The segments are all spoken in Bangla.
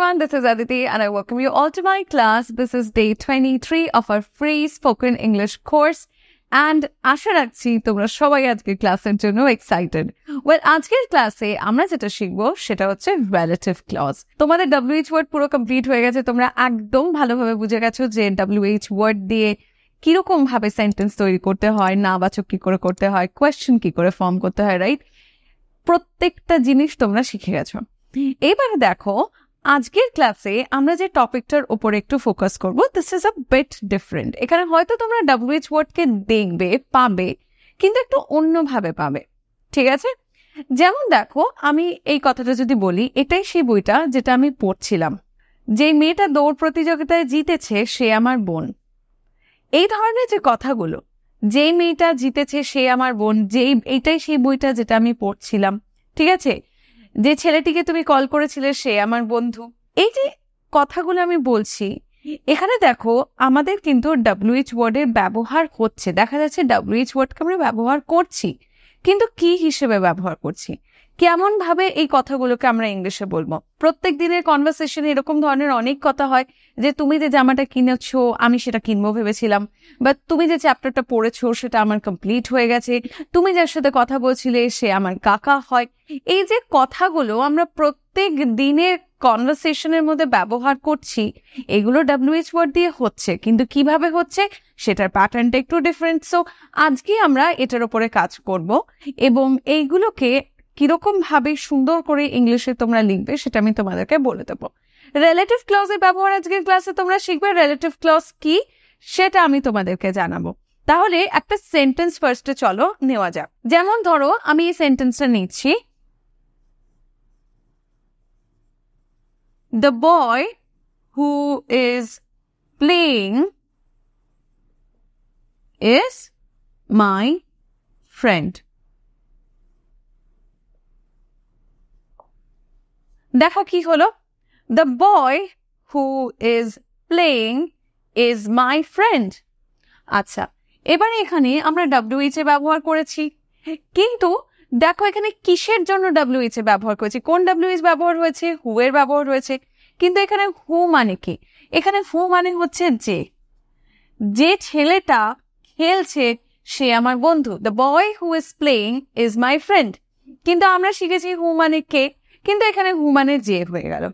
everyone, this is Aditi and I welcome you all to my class. This is day 23 of our free spoken English course and আশা রাখছি তোমরা সবাই আজকের ক্লাসের জন্য এক্সাইটেড। ওয়েল, আজকের ক্লাসে আমরা যেটা শিখবো সেটা হচ্ছে রিলেটিভ ক্লজ। তোমাদের WH ওয়ার্ড পুরো কমপ্লিট হয়ে গেছে, তোমরা একদম ভালোভাবে বুঝে গেছো যে WH ওয়ার্ড দিয়ে কিরকম ভাবে সেন্টেন্স তৈরি করতে হয়, নাবাচক কি করে করতে হয়, কোয়েশ্চেন কি করে ফর্ম করতে হয়, রাইট? প্রত্যেকটা জিনিস তোমরা শিখে গেছো। এবারে দেখো, আজকের ক্লাসে আমরা যে টপিকটার উপর একটু ফোকাস করব, this is a bit different. এখানে হয়তো তোমরা WH ওয়ার্ডকে দেখবে, পাবে, কিন্তু একটু অন্যভাবে পাবে, ঠিক আছে? যেমন দেখো, আমি এই কথাটা যদি বলি, এটাই সেই বইটা যেটা আমি পড়ছিলাম, যে মেয়েটা দৌড় প্রতিযোগিতায় জিতেছে সে আমার বোন। এই ধরনের যে কথাগুলো, যে মেয়েটা জিতেছে সে আমার বোন, এইটাই সেই বইটা যেটা আমি পড়ছিলাম, ঠিক আছে? যে ছেলেটিকে তুমি কল করেছিলে সে আমার বন্ধু। এই যে কথাগুলো আমি বলছি, এখানে দেখো আমাদের কিন্তু WH ওয়ার্ডের ব্যবহার হচ্ছে, দেখা যাচ্ছে WH ওয়ার্ডকে আমরা ব্যবহার করছি, কিন্তু কি হিসেবে ব্যবহার করছি, কেমন ভাবে এই কথাগুলোকে আমরা ইংলিশে বলবো। প্রত্যেক দিনের কনভারসেশনে এরকম ধরনের অনেক কথা হয়, যে তুমি যে জামাটা কিনেছো আমি সেটা কিনবো ভেবেছিলাম, বা তুমি যে চ্যাপ্টারটা পড়েছো সেটা আমার কমপ্লিট হয়ে গেছে, তুমি যার সাথে কথা বলছিলে সে আমার কাকা হয়। এই যে কথাগুলো আমরা প্রত্যেক দিনের কনভারসেশনের মধ্যে ব্যবহার করছি, এগুলো WH ওয়ার্ড দিয়ে হচ্ছে, কিন্তু কিভাবে হচ্ছে সেটার প্যাটার্নটা একটু ডিফারেন্ট। সো আজকে আমরা এটার উপরে কাজ করব এবং এইগুলোকে কিরকম ভাবে সুন্দর করে ইংলিশে তোমরা লিখবে সেটা আমি তোমাদেরকে বলে দেবো। রিলেটিভ ক্লজের ব্যবহার আজকের ক্লাসে তোমরা শিখবে। রিলেটিভ ক্লজ কি সেটা আমি তোমাদেরকে জানাবো। তাহলে একটা সেন্টেন্স ফার্স্টে চলো নেওয়া যাক। যেমন ধরো, আমি এই সেন্টেন্সটা নিচ্ছি, The boy who is playing is my friend. দেখো কি হলো, The boy who is playing is my friend. আচ্ছা, এবারে এখানে আমরা WH এ ব্যবহার করেছি, কিন্তু দেখো এখানে কিসের জন্য WH এ ব্যবহার করেছি, কোন WH ব্যবহার হয়েছে, হু এর ব্যবহার হয়েছে। কিন্তু এখানে হু মানে কি? এখানে হু মানে হচ্ছে যে ছেলেটা খেলছে সে আমার বন্ধু। The boy who is playing is my friend. কিন্তু আমরা শিখেছি হু মানে কে, কিন্তু এখানে হু মানে যে হয়ে গেল।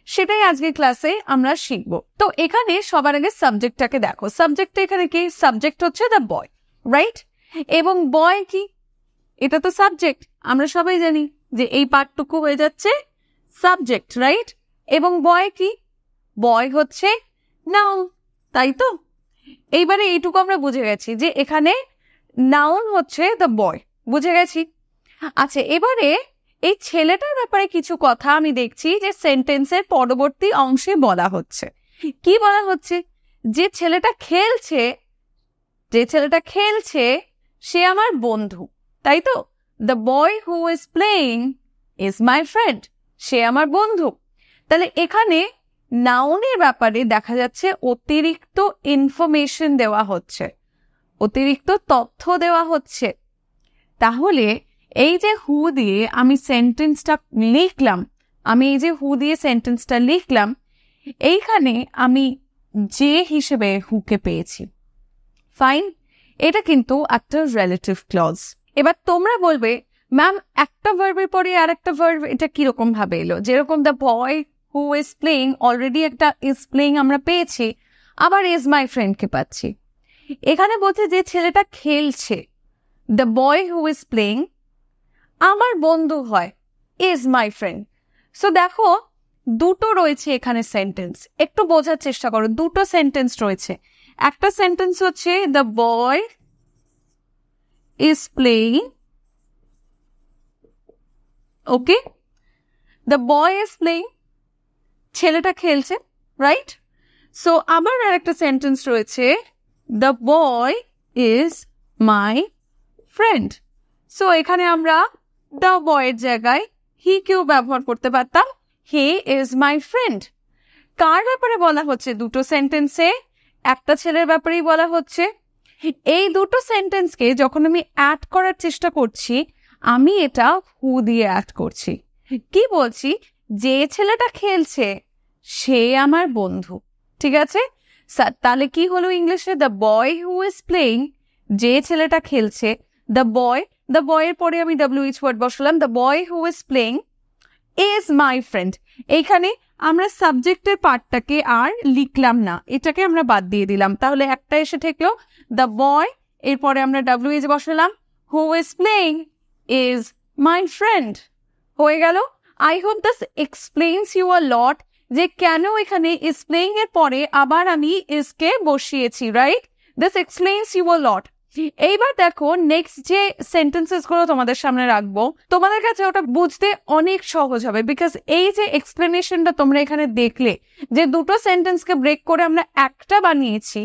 সেটাই আজকে ক্লাসে আমরা শিখবো। তো এখানে সবার আগে সাবজেক্টটাকে দেখো। সাবজেক্টটা এখানে কি? সাবজেক্ট হচ্ছে দ্য বয়, রাইট? এবং বয় কি? এটা তো সাবজেক্ট, আমরা সবাই জানি যে এই পার্টটুকু হয়ে যাচ্ছে সাবজেক্ট, রাইট? এবং বয় কি? বয় হচ্ছে নাউন, তাই তো? এইবারে এইটুকু আমরা বুঝে গেছি যে এখানে নাউন হচ্ছে দ্য বয়, বুঝে গেছি। আচ্ছা, এবারে এই ছেলেটার ব্যাপারে কিছু কথা আমি দেখছি যে সেন্টেন্সের পরবর্তী অংশে বলা হচ্ছে। কি বলা হচ্ছে? যে ছেলেটা খেলছে সে আমার বন্ধু, তাই তো? The boy who is playing is my friend. সে আমার বন্ধু। তাহলে এখানে নাউনের ব্যাপারে দেখা যাচ্ছে অতিরিক্ত ইনফরমেশন দেওয়া হচ্ছে, অতিরিক্ত তথ্য দেওয়া হচ্ছে। তাহলে এই যে হু দিয়ে আমি সেন্টেন্সটা লিখলাম, এইখানে আমি যে হিসেবে হুকে পেয়েছি। ফাইন, এটা কিন্তু একটা রিলেটিভ ক্লজ। এবার তোমরা বলবে, ম্যাম একটা ভার্বের পরে আর একটা ভার্ব এটা কিরকম ভাবে এলো? যেরকম the boy who is playing, already একটা ইজ প্লেইং আমরা পেয়েছি, আবার ইজ মাই ফ্রেন্ডকে পাচ্ছি। এখানে বলছে যে ছেলেটা খেলছে, the boy who is playing আমার বন্ধু হয়, ইজ মাই ফ্রেন্ড। সো দেখো দুটো রয়েছে এখানে সেন্টেন্স, একটু বোঝার চেষ্টা করো। দুটো সেন্টেন্স রয়েছে। একটা সেন্টেন্স হচ্ছে the boy is playing, okay, the boy is playing, ছেলেটা খেলছে, রাইট? সো আবার আর একটা সেন্টেন্স রয়েছে the boy is my friend. So এখানে আমরা দ্য বয়ের জায়গায় হি কেও ব্যবহার করতে পারতাম, হি ইজ মাই ফ্রেন্ড। কার ব্যাপারে বলা হচ্ছে? দুটো সেন্টেন্সে একটা ছেলের ব্যাপারেই বলা হচ্ছে। এই দুটো সেন্টেন্সকে যখন আমি অ্যাড করার চেষ্টা করছি, আমি এটা হু দিয়ে অ্যাড করছি। কি বলছি? যে ছেলেটা খেলছে সে আমার বন্ধু। ঠিক আছে, তাহলে কি হলো ইংলিশে? The boy who is playing, যে ছেলেটা খেলছে, দ্য বয় এর পরে আমি WH ওয়ার্ড বসালাম, the boy who is playing is my friend. এইখানে আমরা সাবজেক্টের পার্টটাকে আর লিখলাম না, এটাকে আমরা বাদ দিয়ে দিলাম। তাহলে একটা এসে ঠেকলো দ্য বয়, এরপরে আমরা WH বসালাম, who is playing is my friend. হয়ে গেল। I hope this explains you a lot, যে কেন এখানে ইজ প্লেইং এর পরে আবার আমি ইজকে বসিয়েছি, right? This explains you a lot. এইবার দেখো নেক্সট যে সেন্টেন্সেস গুলো তোমাদের সামনে রাখবো, তোমাদের কাছে ওটা বুঝতে অনেক সহজ হবে, বিকজ এই যে এক্সপ্লেনেশনটা তোমরা এখানে দেখলে, যে দুটো সেন্টেন্সকে ব্রেক করে আমরা একটা বানিয়েছি,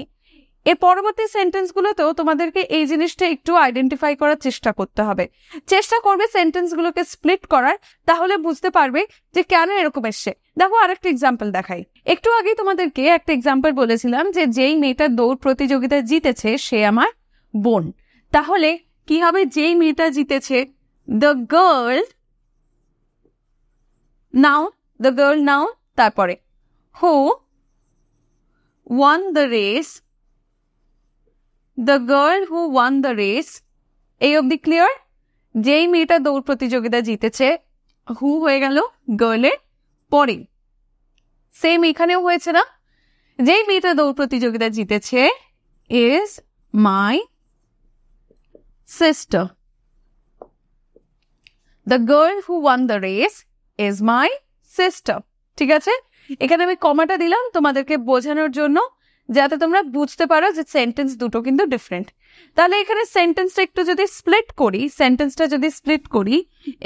এর পরবর্তী সেন্টেন্স গুলোতেও তোমাদেরকে এই জিনিসটা একটু আইডেন্টিফাই করার চেষ্টা করতে হবে। চেষ্টা করবে সেন্টেন্স গুলোকে স্প্লিট করার, তাহলে বুঝতে পারবে যে কেন এরকম এসছে। দেখো আরেকটা এক্সাম্পল দেখাই। একটু আগেই তোমাদেরকে একটা এক্সাম্পল বলেছিলাম যে যেই মেয়েটা দৌড় প্রতিযোগিতায় জিতেছে সে আমার বোন। তাহলে কি হবে? যেই মেয়েটা জিতেছে, দ্য গার্ল নাও, তারপরে who won the race, the girl who won the race. এই অবধি ক্লিয়ার? যেই মেয়েটা দৌড় প্রতিযোগিতা জিতেছে, হু হয়ে গেল গার্লের পরে। সেম এখানেও হয়েছে না? যেই মেয়েটা দৌড় প্রতিযোগিতা জিতেছে is my sister. The girl who won the race is my sister. ঠিক আছে, এখানে আমি কমাটা দিলাম তোমাদেরকে বোঝানোর জন্য, যাতে তোমরা বুঝতে পারো যে সেন্টেন্স দুটো কিন্তু ডিফারেন্ট। তাহলে এখানে সেন্টেন্সটা একটু যদি স্প্লিট করি,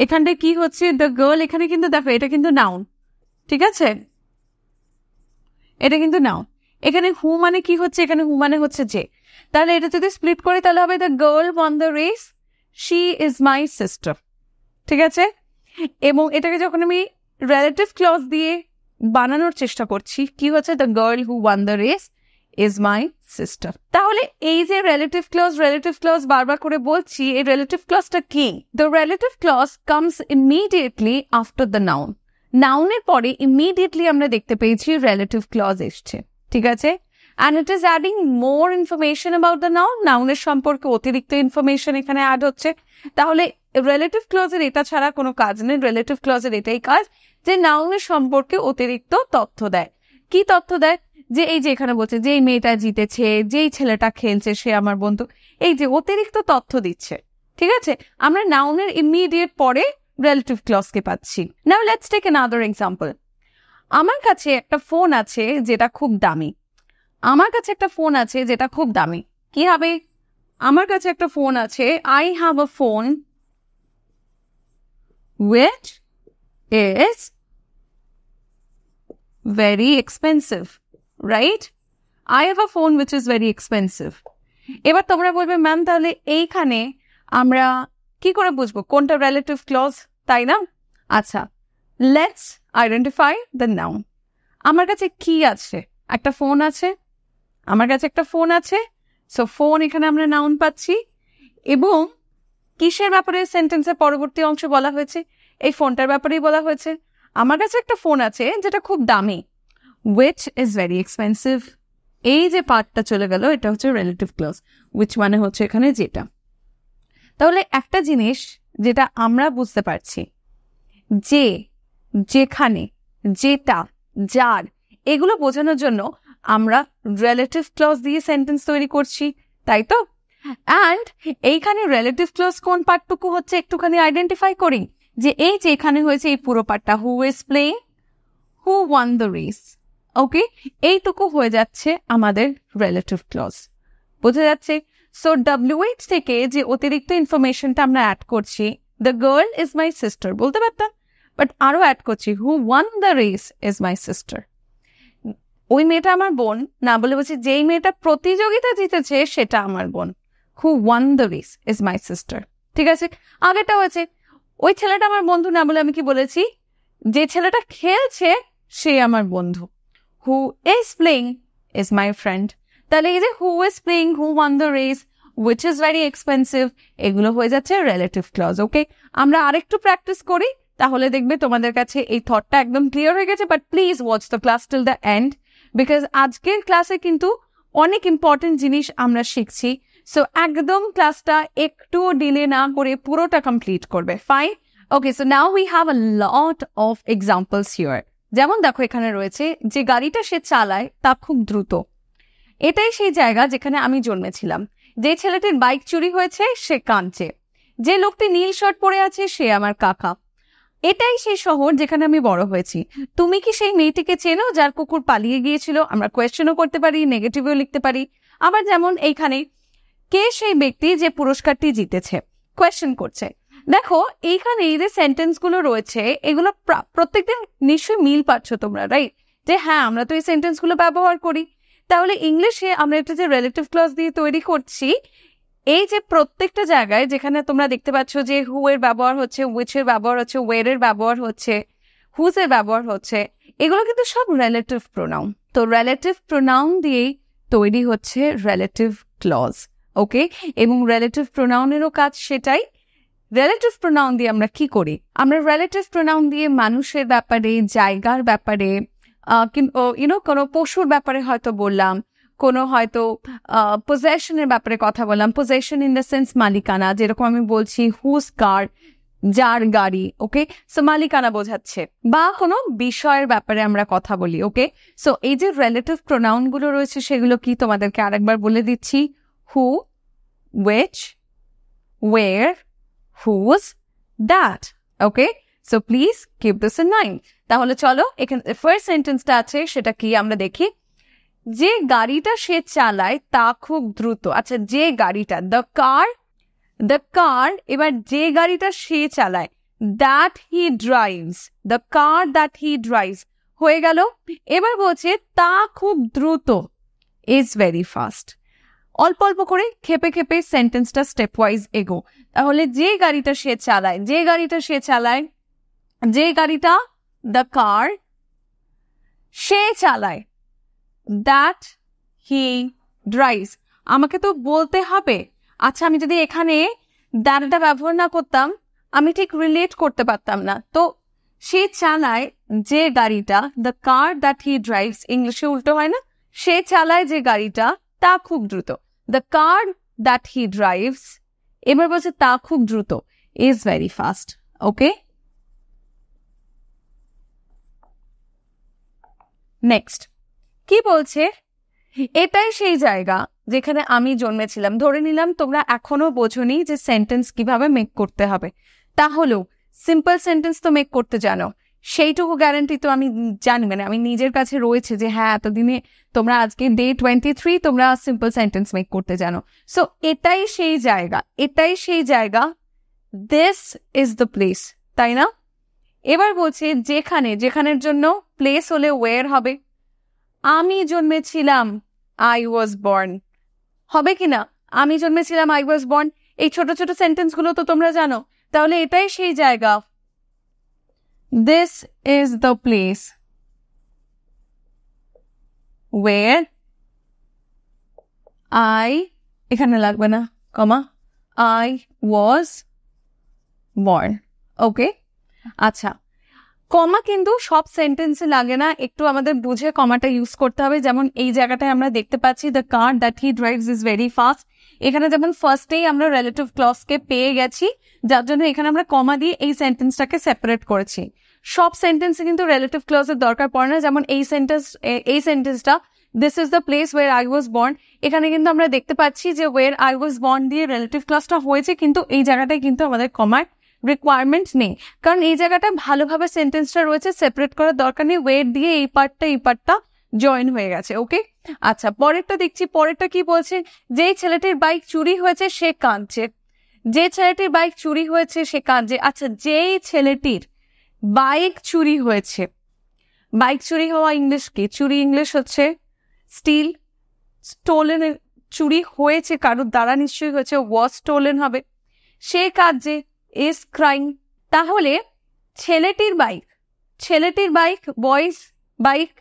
এখানটা কি হচ্ছে? দ্য গার্ল, এখানে কিন্তু দেখো এটা কিন্তু নাউন, ঠিক আছে, এটা কিন্তু নাউন। এখানে হু মানে কি হচ্ছে? এখানে হু মানে হচ্ছে যে। তাহলে এটা যদি স্প্লিট করি তাহলে হবে the girl one the race, she is my sister. ঠিক আছে, এবং এটাকে যখন আমি রিলেটিভ ক্লজ দিয়ে বানানোর চেষ্টা করছি, কি হচ্ছে? The girl who won the race is my sister. তাহলে এই যে রিলেটিভ ক্লজ বারবার করে বলছি, এই রিলেটিভ ক্লজটা কি? The relative clause comes immediately after the noun. নাউনের পরে ইমিডিয়েটলি আমরা দেখতে পেয়েছি রিলেটিভ ক্লজ এসছে। ঠিক আছে, and it is adding more information about the noun. নাউনের সম্পর্কে অতিরিক্ত ইনফরমেশন এখানে অ্যাড হচ্ছে। তাহলে রিলেটিভ ক্লজের এটা ছাড়া কোনো কাজ নেই। রিলেটিভ ক্লজের এটাই কাজ যে নাউনের সম্পর্কে অতিরিক্ত তথ্য দেয়। কি তথ্য দেয়? যে এই যে এখানে বলছে যে এই মেয়েটা জিতেছে, যেই ছেলেটা খেলছে সে আমার বন্ধু, এই যে অতিরিক্ত তথ্য দিচ্ছে। ঠিক আছে, আমরা নাউনের ইমিডিয়েট পরে রিলেটিভ ক্লজকে পাচ্ছি। Now let's take another example. আমার কাছে একটা ফোন আছে যেটা খুব দামি। কি হবে? আমার কাছে একটা ফোন আছে, I have a phone which is very expensive, right? I have a phone which is very expensive. এবার তোমরা বলবে ম্যাম তাহলে এইখানে আমরা কি করে বুঝবো কোনটা রিলেটিভ ক্লজ, তাই না? আচ্ছা, লেটস আইডেন্টিফাই দ্য নাউন। আমার কাছে কি আছে? একটা ফোন আছে, আমার কাছে একটা ফোন আছে। সো ফোন এখানে আমরা নাউন পাচ্ছি, এবং কিসের ব্যাপারে সেন্টেন্সের পরবর্তী অংশ বলা হয়েছে? এই ফোনটার ব্যাপারেই বলা হয়েছে। আমার কাছে একটা ফোন আছে যেটা খুব দামি, which is very expensive। এই যে পার্টটা চলে গেল, এটা হচ্ছে রিলেটিভ ক্লজ, which মানে হচ্ছে এখানে যেটা। তাহলে একটা জিনিস যেটা আমরা বুঝতে পারছি, যে, যেখানে, যেটা, যার, এগুলো বোঝানোর জন্য আমরা রিলেটিভ ক্লজ দিয়ে সেন্টেন্স তৈরি করছি, তাই তো? অ্যান্ড এইখানে রিলেটিভ ক্লজ কোন পার্টটুকু হচ্ছে একটুখানি আইডেন্টিফাই করি, যে এই যে এখানে হয়েছে এই পুরো পার্টটা, who is playing, who won the race. Okay, এইটুকু হয়ে যাচ্ছে আমাদের রিলেটিভ ক্লজ। বোঝা যাচ্ছে? সো WH থেকে যে অতিরিক্ত ইনফরমেশনটা আমরা অ্যাড করছি, the girl is my sister বলতে পারতাম, বাট আরো অ্যাড করছি who won the race is my sister. ওই মেয়েটা আমার বোন না বলে বলছি যেই মেয়েটা প্রতিযোগিতা জিতেছে সেটা আমার বোন, who won the race is my sister. ঠিক আছে, আগেটা হয়েছে ওই ছেলেটা আমার বন্ধু না বলে আমি কি বলেছি? যে ছেলেটা খেলছে সে আমার বন্ধু, হু is playing is my friend. তাহলে এই যে হু is playing, who won the race, which is very expensive, এগুলো হয়ে যাচ্ছে রিলেটিভ ক্লজ। ওকে, আমরা আরেকটু প্র্যাকটিস করি, তাহলে দেখবে তোমাদের কাছে এই থটটা একদম ক্লিয়ার হয়ে গেছে। But please watch the class till the end, because আজকের ক্লাসে কিন্তু অনেক ইম্পর্টেন্ট জিনিস আমরা শিখছি। সো একদম ক্লাসটা একটুও ডিলে না করে পুরোটা কমপ্লিট করবে। Fine, okay. So now we have a lot of examples here. যেমন দেখো এখানে রয়েছে যে গাড়িটা সে চালায় তা খুব দ্রুত। এটাই সেই জায়গা যেখানে আমি জন্মেছিলাম। যে ছেলেটির বাইক চুরি হয়েছে সে কাঁদছে। যে লোকটি নীল শার্ট পরে আছে সে আমার কাকা। এটাই সেই শহর যেখানে আমি বড় হয়েছি। তুমি কি সেই মেয়েটিকে চেনো যার কুকুর পালিয়ে গিয়েছিল? আমরা কোয়েশ্চেনও করতে পারি, নেগেটিভও লিখতে পারি। আবার যেমন এইখানে কে সেই ব্যক্তি যে পুরস্কারটি জিতেছে, কোয়েশ্চেন করছে। দেখো এইখানে এই যে সেন্টেন্স গুলো রয়েছে এগুলো প্রত্যেকদিন নিশ্চয়ই মিল পাচ্ছ তোমরা, রাইট? যে হ্যাঁ আমরা তো এই সেন্টেন্স গুলো ব্যবহার করি। তাহলে ইংলিশে আমরা এটা যে রিলেটিভ ক্লজ দিয়ে তৈরি করছি, এই যে প্রত্যেকটা জায়গায় যেখানে তোমরা দেখতে পাচ্ছ যে হু এর ব্যবহার হচ্ছে, উইচ এর ব্যবহার হচ্ছে, ওয়ের এর ব্যবহার হচ্ছে, হুজ এর ব্যবহার হচ্ছে, এগুলো কিন্তু সব রিলেটিভ প্রোনাউন। তো রিলেটিভ প্রোনাউন দিয়েই তৈরি হচ্ছে রিলেটিভ ক্লজ, ওকে? এবং রিলেটিভ প্রোনাউনেরও কাজ সেটাই। রিলেটিভ প্রোনাউন দিয়ে আমরা কি করি? আমরা রিলেটিভ প্রোনাউন দিয়ে মানুষের ব্যাপারে, জায়গার ব্যাপারে, কোনো পশুর ব্যাপারে হয়তো বললাম, কোনো হয়তো পজেশনের ব্যাপারে কথা বললাম। পজেশন ইন দ্য সেন্স মালিকানা, যেরকম আমি বলছি হুজ কার, যার গাড়ি, ওকে? সো মালিকানা বোঝাচ্ছে। বা কোনো বিষয়ের ব্যাপারে আমরা কথা বলি, ওকে? সো এই যে রিলেটিভ প্রোনাউন গুলো রয়েছে সেগুলো কি তোমাদেরকে আরেকবার বলে দিচ্ছি। হু, which, where, whose, that, okay? So please keep this in mind. তাহলে চলো এখানে ফার্স্ট সেন্টেন্সটা আছে সেটা কি আমরা দেখি। যে গাড়িটা সে চালায় তা খুব দ্রুত। আচ্ছা, যে গাড়িটা, দ্য কার, এবার যে গাড়িটা সে চালায়, that he drives, the car that he drives হয়ে গেল। এবার বলছে তা খুব দ্রুত, ইজ ভেরি ফাস্ট। অল্প অল্প করে খেপে খেপে সেন্টেন্সটা স্টেপ ওয়াইজ এগো। তাহলে যে গাড়িটা সে চালায়, যে গাড়িটা দ্য কার সে চালায়, দ্যাট হি ড্রাইভস। আমাকে তো বলতে হবে। আচ্ছা, আমি যদি এখানে দ্যাটটা ব্যবহার না করতাম আমি ঠিক রিলেট করতে পারতাম না। তো সে চালায় যে গাড়িটা, the car that he drives, ইংলিশে উল্টো হয় না? সে চালায় যে গাড়িটা তা খুব দ্রুত, the car that he drives. এবার বলছে তা খুব দ্রুত, is very fast, okay? Next কি বলছে? এটাই সেই জায়গা যেখানে আমি জন্মেছিলাম। ধরে নিলাম তোমরা এখনো বোঝোনি যে সেন্টেন্স কিভাবে মেক করতে হবে। তাহলেও সিম্পল সেন্টেন্স তো মেক করতে জানো, সেইটুকু গ্যারান্টি তো আমি জানি, মানে আমি নিজের কাছে রয়েছে যে হ্যাঁ এতদিনে তোমরা আজকে ডে 23 তোমরা সিম্পল সেন্টেন্স মেক করতে জানো। সো এটাই সেই জায়গা, দিস ইজ দ্য প্লেস, তাই না? এবার বলছে যেখানের জন্য প্লেস হলে ওয়ের হবে। আমি জন্মেছিলাম, আই ওয়াজ বর্ন হবে কিনা? আমি জন্মেছিলাম, আই ওয়াজ বর্ন, এই ছোট ছোট সেন্টেন্স গুলো তো তোমরা জানো। তাহলে এটাই সেই জায়গা, this is the place ওয়ের I, এখানে লাগবে না কমা, আই ওয়াজ বর্ন, ওকে? আচ্ছা, কমা কিন্তু সব সেন্টেন্সে লাগে না, একটু আমাদের বুঝে কমাটা ইউজ করতে হবে। যেমন এই জায়গাটায় আমরা দেখতে পাচ্ছি the car that he drives is very fast. এখানে যেমন ফার্স্টেই আমরা রিলেটিভ ক্লজকে পেয়ে গেছি, যার জন্য এখানে আমরা কমা দিয়ে এই সেন্টেন্সটাকে সেপারেট করেছি। সব সেন্টেন্সে কিন্তু রিলেটিভ ক্লজের দরকার পড়ে না। যেমন এই সেন্টেন্সটা this is the place ওয়ের I was born, এখানে কিন্তু আমরা দেখতে পাচ্ছি যে ওয়ের আই ওয়াজ বর্ন দিয়ে রিলেটিভ ক্লজটা হয়েছে, কিন্তু এই জায়গাটায় কিন্তু আমাদের কমার রিকোয়ারমেন্ট নেই, কারণ এই জায়গাটা ভালোভাবে সেন্টেন্সটা রয়েছে, সেপারেট করার দরকার নেই। ওয়েট দিয়ে এই পার্টটা জয়েন হয়ে গেছে, ওকে? আচ্ছা, পরেরটা দেখছি। পরেরটা কি বলছে? যেই ছেলেটির বাইক চুরি হয়েছে সে কাঁদছে। যে ছেলেটির বাইক চুরি হয়েছে সে কাঁদছে। আচ্ছা, যেই ছেলেটির বাইক চুরি হয়েছে, বাইক চুরি হওয়া ইংলিশ কি? চুরি ইংলিশ হচ্ছে স্টিল। স্টোলেন, চুরি হয়েছে কারোর দ্বারা নিশ্চয়ই হয়েছে, ওয়াজ স্টোলেন হবে। সে কাঁদছে, ইজ ক্রাইং। তাহলে ছেলেটির বাইক বয়েজ বাইক,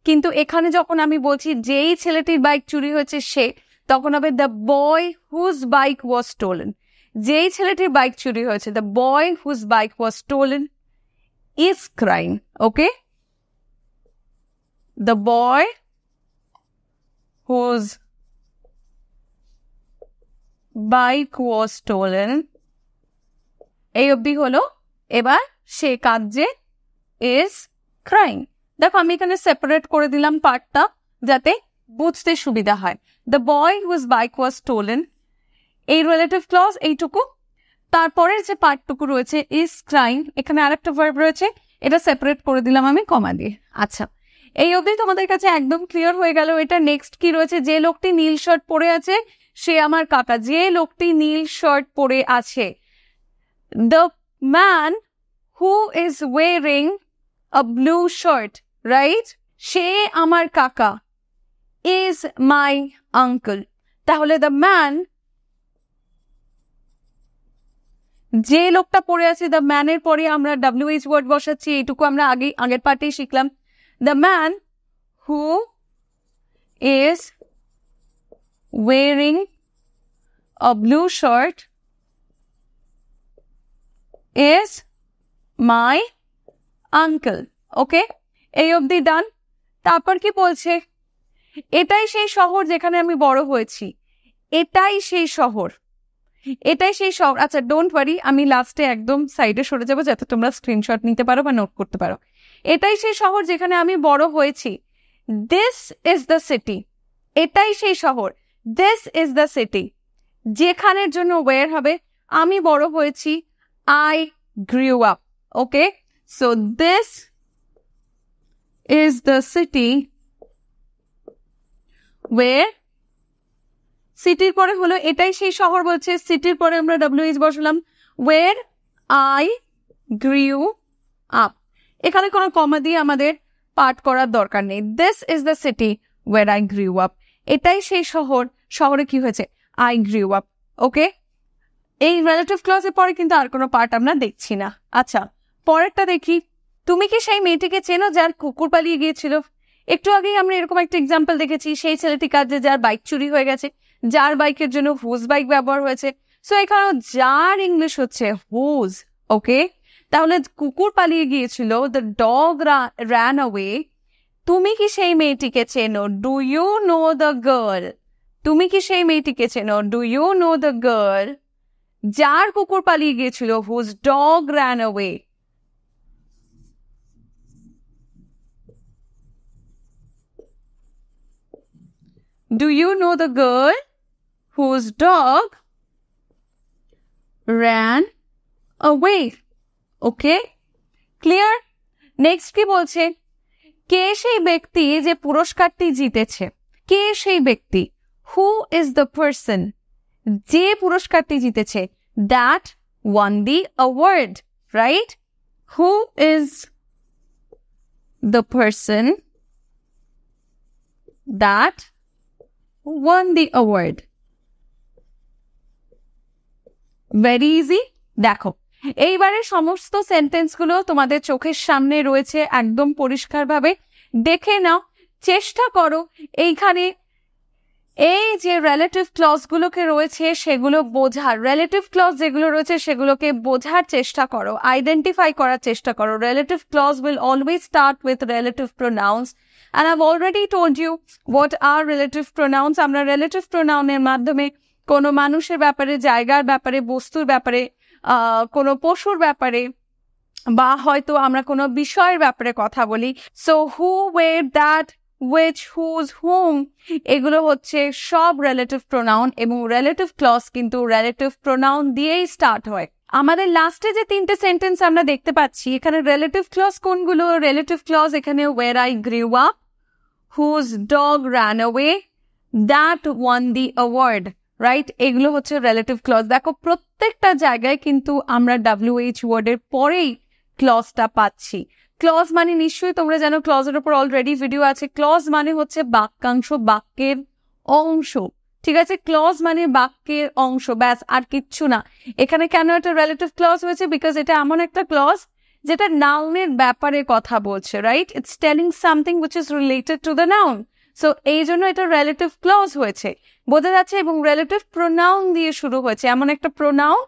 কিন্তু এখানে যখন আমি বলছি যেই ছেলেটির বাইক চুরি হয়েছে সে, তখন হবে the boy whose bike was stolen. যেই ছেলেটির বাইক চুরি হয়েছে, the boy whose bike was stolen. is crying. Okay? The boy whose bike was stolen. এই অবধি হলো। এবার সে কাঁদছে, is crying. দেখো আমি এখানে সেপারেট করে দিলাম পার্টটা যাতে বুঝতে সুবিধা হয়। The boy whose bike was stolen, এই রিলেটিভ ক্লজ এইটুকু। তারপরের যে পার্টটুকু রয়েছে is crying, এখানে আরেকটা ভার্ব রয়েছে, এটা সেপারেট করে দিলাম আমি কমা দিয়ে। আচ্ছা, এই অবধি তোমাদের কাছে একদম ক্লিয়ার হয়ে গেল। এটা নেক্সট কি রয়েছে? যে লোকটি নীল শার্ট পরে আছে সে আমার কাকা। যে লোকটি নীল শার্ট পরে আছে, the man who is wearing a blue shirt, right? সে আমার কাকা, is my uncle. তাহলে the man, যে লোকটা পড়ে আছে, the man এর পরে আমরা WH ওয়ার্ড বসাচ্ছি, এইটুকু আমরা আগের পার্টেই শিখলাম। The man who is wearing a blue shirt is my uncle. Okay? এই অবধি ডান। তারপর কি বলছে? এটাই সেই শহর যেখানে আমি বড় হয়েছি। এটাই সেই শহর, এটাই সেই শহর। আচ্ছা, ডোন্ট ওয়ারি, আমি লাস্টে একদম সাইডে সরে যাবো যাতে তোমরা স্ক্রিনশট নিতে পারো বা নোট করতে পারো। এটাই সেই শহর যেখানে আমি বড় হয়েছি। দিস ইজ দ্য সিটি, এটাই সেই শহর। দিস ইজ দ্য সিটি, যেখানের জন্য ওয়ের হবে আমি বড় হয়েছি, I grew up. Okay, so this is the city where, সিটির পরে হলো এটাই সেই শহর বলছে, সিটির পরে আমরা WH বসালাম, ওয়ের আই গ্রিউ আপ। এখানে কোনো কমা দিয়ে আমাদের পাঠ করার দরকার নেই। This is the city ওয়ের I grew up, এটাই সেই শহর, শহরে কি হয়েছে, আই গ্রিউ আপ। ওকে, এই রিলেটিভ ক্লজের পরে কিন্তু আর কোনো পার্ট আমরা দেখছি না। আচ্ছা, পরেরটা দেখি। তুমি কি সেই মেয়েটিকে চেনো যার কুকুর পালিয়ে গিয়েছিল? একটু আগেই আমরা এরকম একটা এক্সাম্পল দেখেছি, সেই ছেলেটি কাজে যার বাইক চুরি হয়ে গেছে, যার বাইকের জন্য হুজ বাইক ব্যবহার হয়েছে। সো এখানেও যার ইংলিশ হচ্ছে হুজ। ওকে, তাহলে কুকুর পালিয়ে গিয়েছিল, দ্য ডগ ran away। তুমি কি সেই মেয়েটিকে চেনো? Do you know the girl? তুমি কি সেই মেয়েটিকে চেনো? Do you know the girl যার কুকুর পালিয়ে গিয়েছিল, whose dog ran away। Do you know the girl whose dog ran away? Okay? Clear? Next কি বলছে? কে সেই ব্যক্তি যে পুরস্কারটি জিতেছে? কে সেই ব্যক্তি? Who is the person যে পুরস্কারটি জিতেছে? That won the award, right? Who is the person that won the award? Very easy. দেখো, এইবারে সমস্ত সেন্টেন্সগুলো তোমাদের চোখের সামনে রয়েছে, একদম পরিষ্কারভাবে দেখে নাও, চেষ্টা করো এইখানে এই যে রিলেটিভ ক্লজগুলোকে রয়েছে সেগুলো বোঝার, রিলেটিভ ক্লজ যেগুলো রয়েছে সেগুলোকে বোঝার চেষ্টা করো, আইডেন্টিফাই করার চেষ্টা করো। Relative clause will always start with relative pronouns, and I've already told you what are relative pronouns. আমরা রিলেটিভ প্রোনাউনের মাধ্যমে কোনো মানুষের ব্যাপারে, জায়গার ব্যাপারে, বস্তুর ব্যাপারে, কোনো পশুর ব্যাপারে বা হয়তো আমরা কোনো বিষয়ের ব্যাপারে কথা বলি। So who, where, that, which, whose, whom এগুলো হচ্ছে সব রিলেটিভ প্রোনাউন, এবং রিলেটিভ ক্লজ কিন্তু রিলেটিভ প্রোনাউন দিয়েই স্টার্ট হয়। আমাদের লাস্টে যে তিনটে সেন্টেন্স আমরা দেখতে পাচ্ছি, এখানে রিলেটিভ ক্লজ কোনগুলো? রিলেটিভ ক্লজ এখানে where I grew up, whose dog ran away, that won the award, right? এগুলো হচ্ছে রিলেটিভ ক্লজ। দেখো প্রত্যেকটা জায়গায় কিন্তু আমরা WH ওয়ার্ডের পরেই ক্লজটা পাচ্ছি। ক্লজ মানে নিশ্চয়ই তোমরা জানো, ক্লজের উপর অলরেডি ভিডিও আছে। ক্লজ মানে হচ্ছে বাক্যাংশ, বাক্যের অংশ, ঠিক আছে? ক্লজ মানে বাক্যের অংশ, ব্যাস, আর কিচ্ছু না। এখানে কেন একটা রিলেটিভ ক্লজ হয়েছে? বিকজ এটা এমন একটা ক্লজ যেটা নাউনের ব্যাপারে কথা বলছে, right? It's telling something which is related to the noun. So এই জন্য এটা রিলেটিভ ক্লজ হয়েছে, বোঝা যাচ্ছে। এবং রিলেটিভ প্রোনাউন দিয়ে শুরু হয়েছে, এমন একটা প্রোনাউন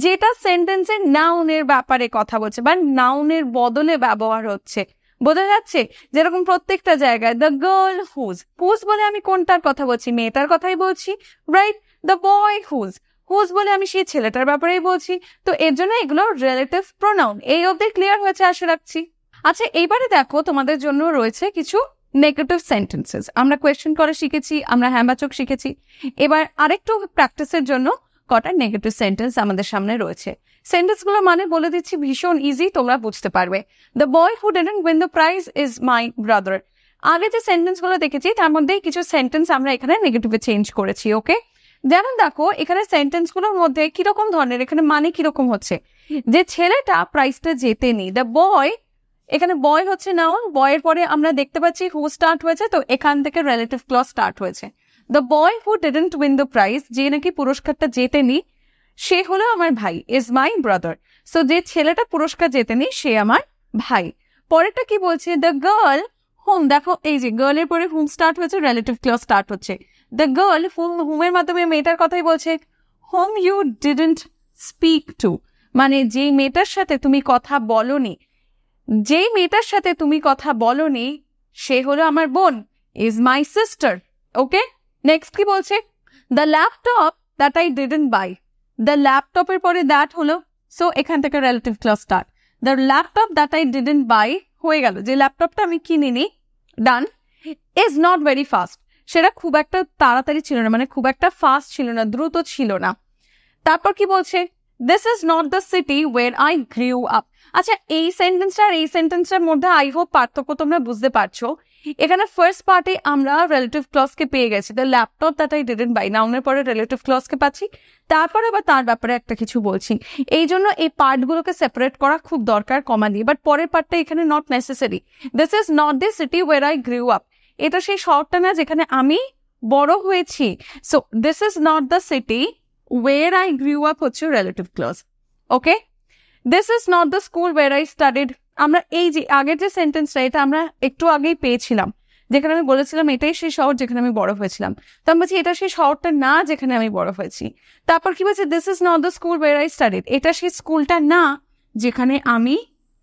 যেটা সেন্টেন্সে নাউনের ব্যাপারে কথা বলছে বা নাউনের বদলে ব্যবহার হচ্ছে। বোঝা যাচ্ছে? যেরকম প্রত্যেকটা জায়গায় দ্য গার্ল হুজ, হুজ বলে আমি কোনটার কথা বলছি? মেয়েটার কথাই বলছি, right? The boy whose, whose বলে আমি সেই ছেলেটার ব্যাপারেই বলছি। তো এর জন্য এগুলো রিলেটিভ প্রোনাউন। এই অবধি ক্লিয়ার হয়েছে আশা রাখছি। আচ্ছা, এইবারে দেখো তোমাদের জন্য রয়েছে কিছু নেগেটিভ সেন্টেন্সেস। আমরা কোয়েশ্চেন করে শিখেছি, আমরা হ্যাঁবাচক শিখেছি। এবার আরেকটু প্র্যাকটিসের জন্য কটা নেগেটিভ সেন্টেন্স আমাদের সামনে রয়েছে। সেন্টেন্সগুলো মানে বলে দিচ্ছি, ভীষণ ইজি, তোমরা বুঝতে পারবে। The boy who didn't win the prize is my brother. আগে যে সেন্টেন্সগুলো দেখেছি তার মধ্যে কিছু সেন্টেন্স আমরা এখানে নেগেটিভে চেঞ্জ করেছি, ওকে? যেমন দেখো এখানে সেন্টেন্সগুলোর মধ্যে কিরকম ধরনের, এখানে মানে কিরকম হচ্ছে, যে ছেলেটা প্রাইজটা জেতেনি। দ্য বয়, এখানে বয় হচ্ছে নাউন, বয়ের পরে আমরা দেখতে পাচ্ছি হু স্টার্ট হয়েছে, তো এখান থেকে রিলেটিভ ক্লজ স্টার্ট হয়েছে। The boy who didn't win the prize, যে নাকি পুরস্কারটা জেতেনি, সে হলো আমার ভাই, ইজ মাই ব্রাদার। সো যে ছেলেটা পুরস্কার জেতেনি সে আমার ভাই। পরেরটা কি বলছে? দ্য গার্ল হোম, দেখো এই যে গার্লের পরে হুম স্টার্ট হয়েছে, রিলেটিভ ক্লজ স্টার্ট হচ্ছে। দ্য গার্ল হুমের মাধ্যমে মেয়েটার কথাই বলছে, whom you didn't speak to, মানে যেই মেয়েটার সাথে তুমি কথা বলনি, যেই মেয়েটার সাথে তুমি কথা বলনি সে হলো আমার বোন, is my sister, okay? Next কি বলছে? The laptop that I didn't buy, the ল্যাপটপের পরে দ্যাট হলো, সো এখান থেকে relative clause start. The laptop that I didn't buy হয়ে গেল, যে ল্যাপটপটা আমি কিনিনি, done. Is not very fast, সেটা খুব একটা তাড়াতাড়ি ছিল না, মানে খুব একটা ফাস্ট ছিল না, দ্রুত ছিল না। তারপর কি বলছে? This is not the city ওয়ের I grew up. আচ্ছা, এই সেন্টেন্সটা আর এই সেন্টেন্সটার মধ্যে আই হোপ পার্থক্য তোমরা বুঝতে পারছো। এখানে ফার্স্ট পার্টে আমরা রিলেটিভ ক্লজকে পেয়ে গেছি, the laptop that I didn't buy, নাউনের পরে রিলেটিভ ক্লজকে পাচ্ছি, তারপরে আবার তার ব্যাপারে একটা কিছু বলছি। এই জন্য এই পার্টগুলোকে সেপারেট করা খুব দরকার কমা দিয়ে, বাট পরের পার্টটা এখানে not necessary. This is not the city ওয়ের I grew up, এটা সেই শহরটা না যেখানে আমি বড় হয়েছি। So this is not the city where I grew up হচ্ছে relative clause, okay? This is not the school where I studied. আমরা এই যে আগের যে সেন্টেন্সটা, এটা আমরা একটু আগেই পেয়েছিলাম, যেখানে আমি বলেছিলাম এটাই সেই শহর যেখানে আমি বড় হয়েছিলাম। তো আমি বলছি এটা সেই শহরটা না যেখানে আমি বড় হয়েছি। তারপর কি বলছে? This is not the school where I studied, এটা সেই স্কুলটা না যেখানে আমি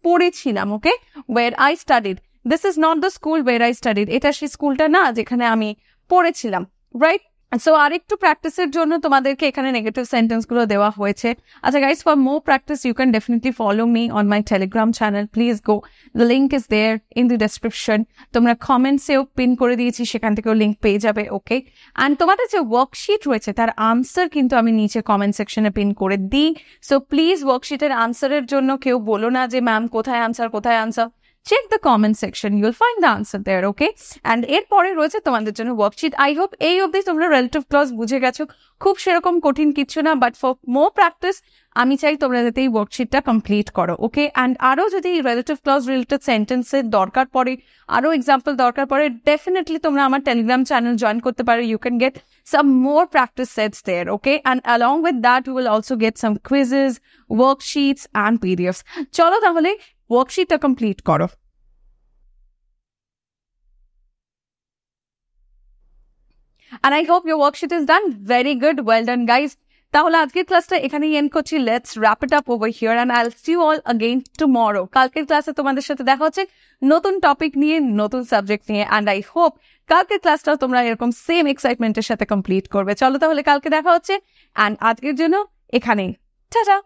পড়েছিলাম, ওকে? where I studied, this is not the school where I studied, এটা সেই স্কুলটা না যেখানে আমি পড়েছিলাম, রাইট? সো আরেকটু প্র্যাকটিসের জন্য তোমাদেরকে এখানে নেগেটিভ সেন্টেন্স গুলো দেওয়া হয়েছে। আচ্ছা guys, for more practice you can definitely follow me on my Telegram channel, please go, the link is there in the description. তোমরা কমেন্টসেও পিন করে দিয়েছি, সেখান থেকেও লিঙ্ক পেয়ে যাবে, ওকে? অ্যান্ড তোমাদের যে ওয়ার্কশিট রয়েছে তার আনসার কিন্তু আমি নিচে কমেন্ট সেকশনে পিন করে দিই। সো প্লিজ ওয়ার্কশিটের আনসারের জন্য কেউ বলো না যে ম্যাম কোথায় আনসার, কোথায় answer. Check the comment section, you'll find the answer there, okay? And এরপরে রয়েছে তোমাদের জন্য ওয়ার্কশিট। আই হোপ এই অবধি তোমরা রিলেটিভ ক্লজ বুঝে গেছো, খুব সেরকম কঠিন কিছু না, বাট ফর মোর প্র্যাকটিস আমি চাই তোমরা যাতে এই ওয়ার্কশিটটা কমপ্লিট করো, ওকে? অ্যান্ড আরও যদি রিলেটিভ ক্লজ রিলেটেড সেন্টেন্সের দরকার পড়ে, আরও এক্সাম্পল দরকার পড়ে, ডেফিনেটলি তোমরা আমার টেলিগ্রাম চ্যানেল জয়েন করতে পারো। You can get some more practice sets there, okay? And along with that you will also get some quizzes, worksheets and PDFs. চলো তাহলে ওয়ার্কশিটটা কমপ্লিট করো। And I hope your worksheet is done. Very good. Well done, guys. তাহলে আজকের ক্লাসটা এখানেই এন্ড করছি। Let's wrap it up over here and I'll see you all again tomorrow. কালকের ক্লাসে তোমাদের সাথে দেখা হচ্ছে নতুন টপিক নিয়ে, নতুন সাবজেক্ট নিয়ে, and I hope কালকের ক্লাসটাও তোমরা এরকম সেম এক্সাইটমেন্টের সাথে কমপ্লিট করবে। চলো তাহলে কালকে দেখা হচ্ছে, and আজকের জন্য এখানেই টাটা।